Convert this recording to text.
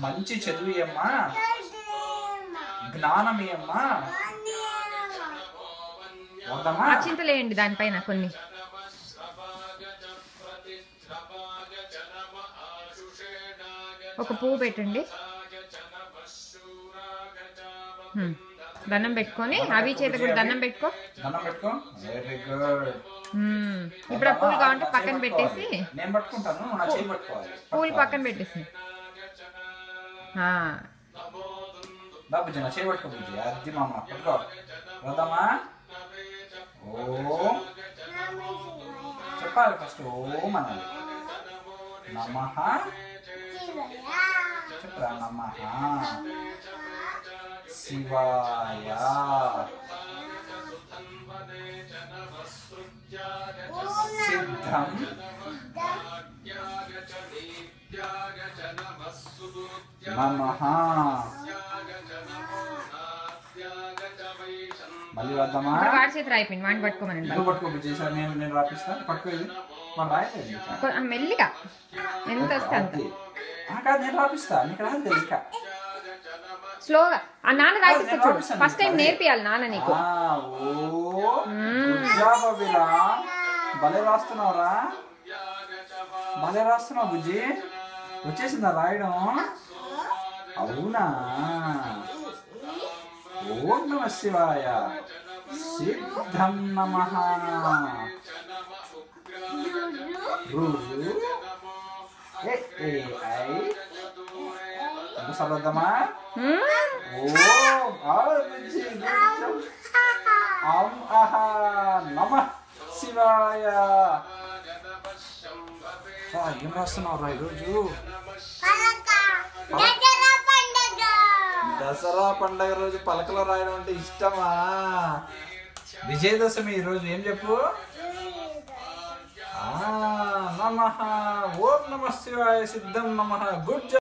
మంచి చదువుయమ్మా, జ్ఞానమేయమ్మా. అక్షింతలేయండి దానిపైన కొన్ని. ఒక పువ్వు పెట్టండి. దండం పెట్టుకొని అవి చేత కూడా దండం పెట్టుకో. Very good. ఇప్పుడు ఆ పూలు కావాలంటే పక్కన పెట్టేసి నేను పట్టుకుంటాను, నా చేయి పట్టుకోవాలి. పూలు పక్కన పెట్టేసి బుజ్జి నా చేయి పట్టుకో బుజ్జి. అది మామ పట్టుకో. వద్దామా? ఓం చెప్పాలి ఫస్ట్. ఓం అనాలి. నమః చెప్పరా. నమః శివాయ. సిద్ధం నమః. మళ్ళీ వద్దామా? వాడి చేతి అయిపోయింది, వాడిని పట్టుకోమనండి. పట్టుకో బుజ్జి. సార్ నేను రాపిస్తాను. పట్టుకో. ఇది మనం రాయలేదు. మెల్లిగా ఎంత వస్తే అంత. కాదు నేను రాపిస్తా, నీకు రాదు కదా ఇంకా. స్లోగా ఆ నాన్న రాపిస్తా చూడు. ఫస్ట్ టైం నేర్పియాలి నాన్న నీకు. భలే రాస్తున్నావురా, భలే రాస్తున్నావు బుజ్జి. వచ్చేసిందా రాయడం? అవునా? ఓం నమ శివాయ. సిద్ధం నమః. సరదమా? నమ శివాయ. ఏం రాస్తున్నావు రా ఈరోజు? దసరా పండగ రోజు పలకలో రాయడం అంటే ఇష్టమా? విజయదశమి ఈరోజు ఏం చెప్పు? నమః. ఓం నమ శివాయ. సిద్ధం నమః. గుడ్.